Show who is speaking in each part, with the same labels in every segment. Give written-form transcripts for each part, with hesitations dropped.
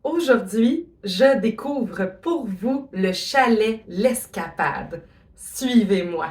Speaker 1: Aujourd'hui, je découvre pour vous le chalet L'Escapade. Suivez-moi.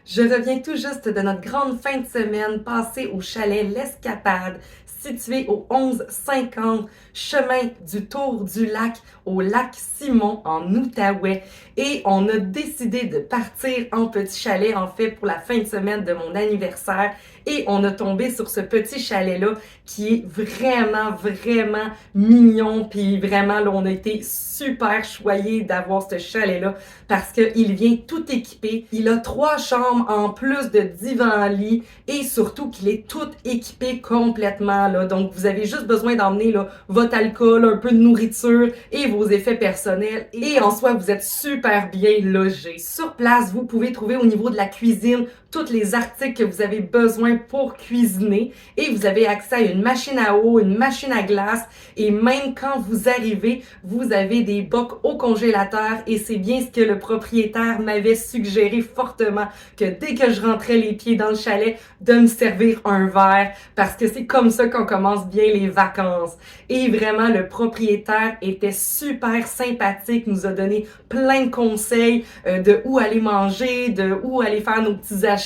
Speaker 1: Je reviens tout juste de notre grande fin de semaine passée au chalet L'Escapade, situé au 1150 chemin du Tour du Lac au lac Simon en Outaouais. Et on a décidé de partir en petit chalet, en fait, pour la fin de semaine de mon anniversaire. Et on a tombé sur ce petit chalet-là qui est vraiment mignon. Puis vraiment, là, on a été super choyés d'avoir ce chalet-là parce qu'il vient tout équipé. Il a 3 chambres en plus de divan-lit et surtout qu'il est tout équipé complètement, là. Donc, vous avez juste besoin d'emmener là, votre alcool, un peu de nourriture et vos effets personnels. Et en soi, vous êtes super bien logé. Sur place, vous pouvez trouver au niveau de la cuisine tous les articles que vous avez besoin pour cuisiner et vous avez accès à une machine à eau, une machine à glace et même quand vous arrivez, vous avez des bocs au congélateur et c'est bien ce que le propriétaire m'avait suggéré fortement, que dès que je rentrais les pieds dans le chalet, de me servir un verre parce que c'est comme ça qu'on commence bien les vacances. Et vraiment, le propriétaire était super sympathique, nous a donné plein de conseils de où aller manger, de où aller faire nos petits achats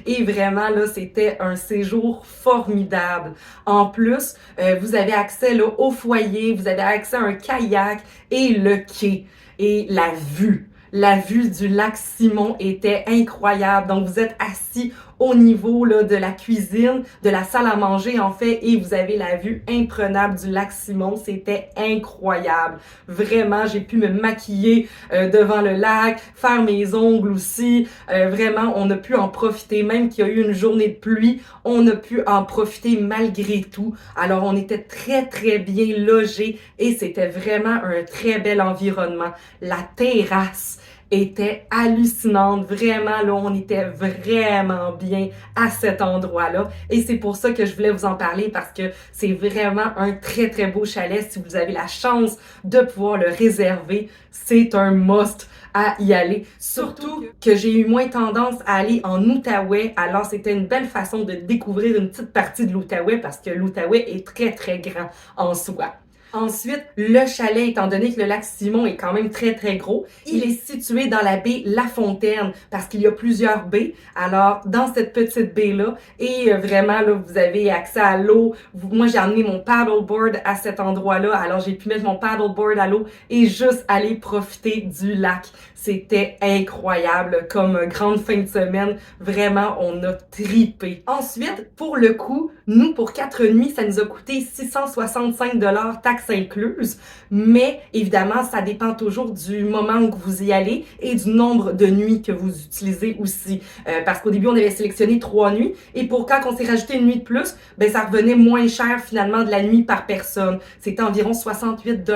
Speaker 1: et vraiment là, c'était un séjour formidable. En plus, vous avez accès là au foyer, vous avez accès à un kayak et le quai et la vue. La vue du lac Simon était incroyable. Donc, vous êtes assis au niveau là, de la cuisine, de la salle à manger en fait, et vous avez la vue imprenable du lac Simon. C'était incroyable. Vraiment, j'ai pu me maquiller devant le lac, faire mes ongles aussi. Vraiment, on a pu en profiter. Même qu'il y a eu une journée de pluie, on a pu en profiter malgré tout. Alors, on était très bien logés et c'était vraiment un très bel environnement. La terrasse était hallucinante. Vraiment, là, on était vraiment bien à cet endroit-là. Et c'est pour ça que je voulais vous en parler parce que c'est vraiment un très beau chalet. Si vous avez la chance de pouvoir le réserver, c'est un must à y aller. Surtout que j'ai eu moins tendance à aller en Outaouais. Alors, c'était une belle façon de découvrir une petite partie de l'Outaouais parce que l'Outaouais est très grand en soi. Ensuite, le chalet, étant donné que le lac Simon est quand même très, très gros, il est situé dans la baie La Fontaine parce qu'il y a plusieurs baies. Alors, dans cette petite baie-là, et vraiment, là, vous avez accès à l'eau. Moi, j'ai amené mon paddleboard à cet endroit-là. Alors, j'ai pu mettre mon paddleboard à l'eau et juste aller profiter du lac. C'était incroyable comme grande fin de semaine. Vraiment, on a tripé. Ensuite, pour le coût, nous, pour 4 nuits, ça nous a coûté 665 taxes incluses. Mais évidemment, ça dépend toujours du moment où vous y allez et du nombre de nuits que vous utilisez aussi. Parce qu'au début, on avait sélectionné 3 nuits et pour quand on s'est rajouté une nuit de plus, ben ça revenait moins cher finalement de la nuit par personne. C'était environ 68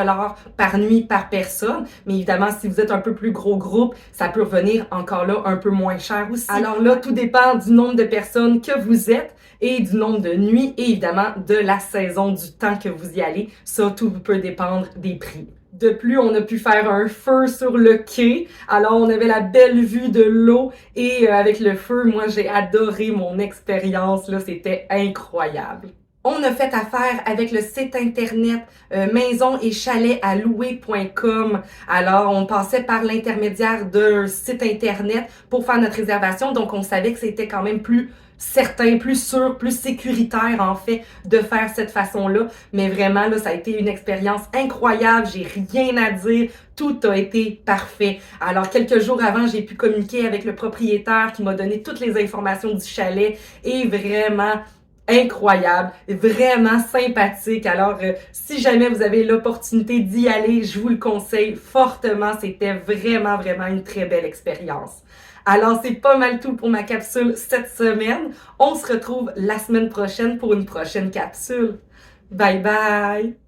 Speaker 1: par nuit par personne. Mais évidemment, si vous êtes un peu plus gros groupe, ça peut revenir encore là un peu moins cher aussi. Alors là, tout dépend du nombre de personnes que vous êtes et du nombre de nuits et évidemment de la saison, du temps que vous y allez. Ça, tout peut dépendre des prix. De plus, on a pu faire un feu sur le quai. Alors, on avait la belle vue de l'eau et avec le feu, moi, j'ai adoré mon expérience. Là, c'était incroyable. On a fait affaire avec le site internet maison et chalet à louer.com. Alors, on passait par l'intermédiaire d'un site internet pour faire notre réservation. Donc, on savait que c'était quand même plus certain, plus sûr, plus sécuritaire en fait de faire cette façon-là. Mais vraiment, là, ça a été une expérience incroyable. J'ai rien à dire. Tout a été parfait. Alors, quelques jours avant, j'ai pu communiquer avec le propriétaire qui m'a donné toutes les informations du chalet et vraiment incroyable, vraiment sympathique. Alors, si jamais vous avez l'opportunité d'y aller, je vous le conseille fortement. C'était vraiment, vraiment une très belle expérience. Alors, c'est pas mal tout pour ma capsule cette semaine. On se retrouve la semaine prochaine pour une prochaine capsule. Bye bye!